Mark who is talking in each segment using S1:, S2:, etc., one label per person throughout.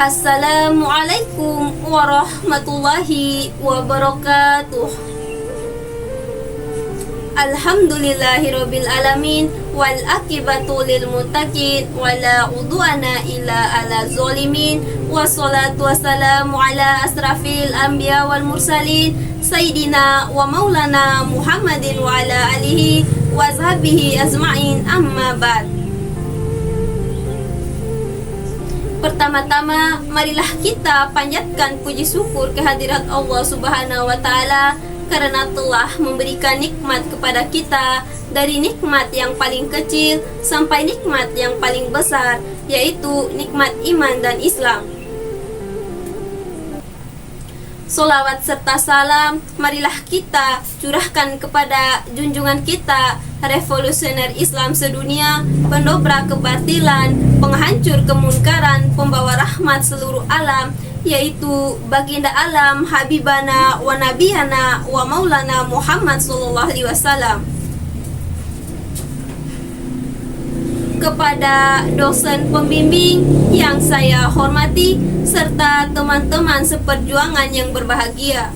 S1: Assalamualaikum warahmatullahi wabarakatuh. Alhamdulillahirabbil alamin wal akibatu lil muttaqin wala udwana illa ala zalimin wassalatu wassalamu ala asrafil anbiya wal mursalin sayyidina wa maulana Muhammadin wa ala alihi wa sahbihi ajma'in, amma ba'd. Pertama-tama, marilah kita panjatkan puji syukur kehadirat Allah Subhanahu wa Ta'ala karena telah memberikan nikmat kepada kita, dari nikmat yang paling kecil sampai nikmat yang paling besar, yaitu nikmat iman dan Islam. Solawat serta salam marilah kita curahkan kepada junjungan kita, revolusioner Islam sedunia, pendobrak kebatilan, penghancur kemunkaran, pembawa rahmat seluruh alam, yaitu baginda alam Habibana wa Nabiyana wa Maulana Muhammad sallallahu alaihi wasallam. Kepada dosen pembimbing yang saya hormati serta teman-teman seperjuangan yang berbahagia.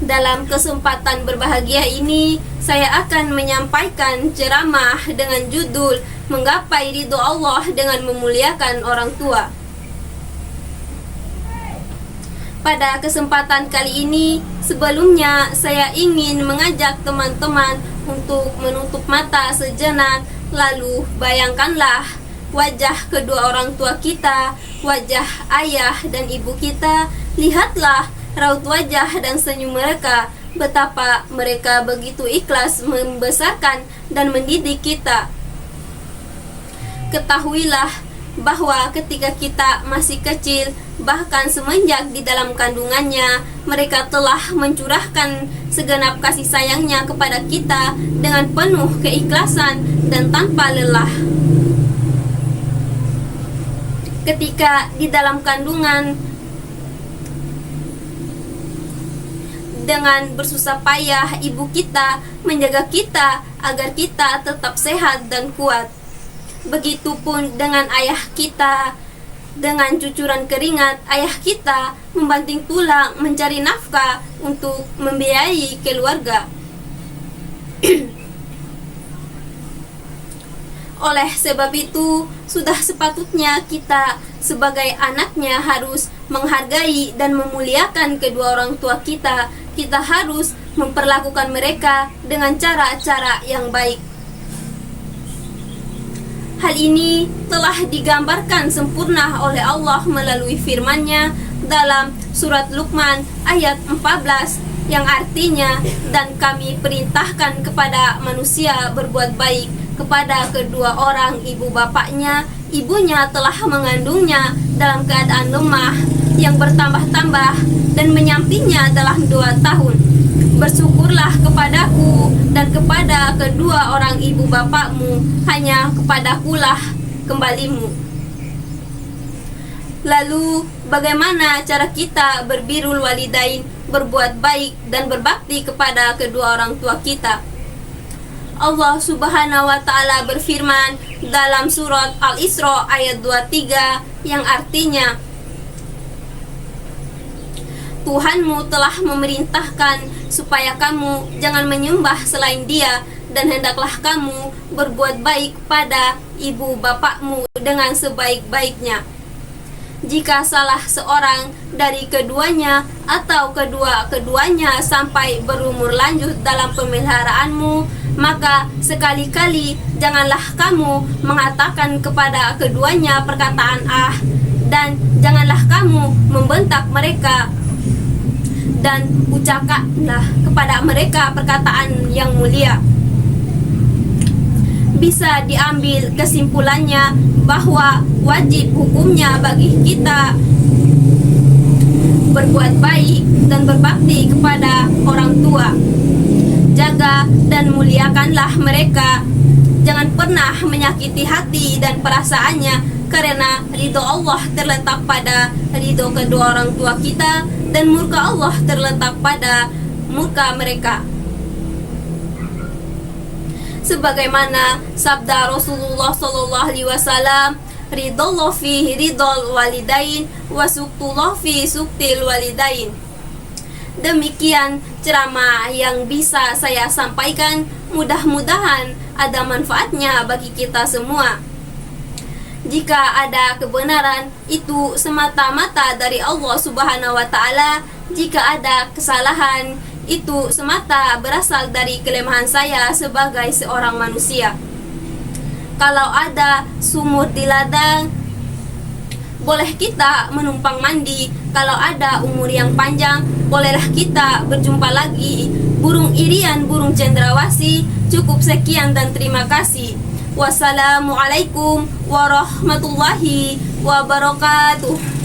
S1: Dalam kesempatan berbahagia ini, saya akan menyampaikan ceramah dengan judul Menggapai Ridho Allah dengan Memuliakan Orang Tua. Pada kesempatan kali ini, sebelumnya saya ingin mengajak teman-teman untuk menutup mata sejenak. Lalu bayangkanlah wajah kedua orang tua kita, wajah ayah dan ibu kita. Lihatlah raut wajah dan senyum mereka, betapa mereka begitu ikhlas membesarkan dan mendidik kita. Ketahuilah bahwa ketika kita masih kecil, bahkan semenjak di dalam kandungannya, mereka telah mencurahkan segenap kasih sayangnya kepada kita dengan penuh keikhlasan dan tanpa lelah. Ketika di dalam kandungan, dengan bersusah payah ibu kita menjaga kita agar kita tetap sehat dan kuat. Begitupun dengan ayah kita, dengan cucuran keringat ayah kita membanting tulang mencari nafkah untuk membiayai keluarga. Oleh sebab itu, sudah sepatutnya kita sebagai anaknya harus menghargai dan memuliakan kedua orang tua kita. Kita harus memperlakukan mereka dengan cara-cara yang baik. Hal ini telah digambarkan sempurna oleh Allah melalui firman-Nya dalam surat Luqman ayat 14 yang artinya, dan kami perintahkan kepada manusia berbuat baik kepada kedua orang ibu bapaknya. Ibunya telah mengandungnya dalam keadaan lemah yang bertambah-tambah dan menyampingnya dalam 2 tahun. Bersyukurlah kepadaku dan kepada kedua orang ibu bapakmu, hanya kepadakulah kembalimu. Lalu bagaimana cara kita berbirrul walidain, berbuat baik dan berbakti kepada kedua orang tua kita? Allah Subhanahu wa Ta'ala berfirman dalam surat Al-Isra ayat 23 yang artinya, Tuhanmu telah memerintahkan supaya kamu jangan menyembah selain Dia, dan hendaklah kamu berbuat baik pada ibu bapakmu dengan sebaik-baiknya. Jika salah seorang dari keduanya atau kedua-keduanya sampai berumur lanjut dalam pemeliharaanmu, maka sekali-kali janganlah kamu mengatakan kepada keduanya perkataan "ah", dan janganlah kamu membentak mereka, dan ucapkanlah kepada mereka perkataan yang mulia. Bisa diambil kesimpulannya bahwa wajib hukumnya bagi kita berbuat baik dan berbakti kepada orang tua. Jaga dan muliakanlah mereka. Jangan pernah menyakiti hati dan perasaannya, karena ridho Allah terletak pada ridho kedua orang tua kita, dan murka Allah terletak pada murka mereka. Sebagaimana sabda Rasulullah SAW, ridallah fi ridal walidain wa suktullah fi suktil walidain. Demikian ceramah yang bisa saya sampaikan, mudah-mudahan ada manfaatnya bagi kita semua. Jika ada kebenaran, itu semata-mata dari Allah Subhanahu wa Ta'ala. Jika ada kesalahan, itu semata berasal dari kelemahan saya sebagai seorang manusia. Kalau ada sumur di ladang, boleh kita menumpang mandi. Kalau ada umur yang panjang, bolehlah kita berjumpa lagi. Burung irian, burung cendrawasih. Cukup sekian dan terima kasih. Wassalamualaikum warahmatullahi wabarakatuh.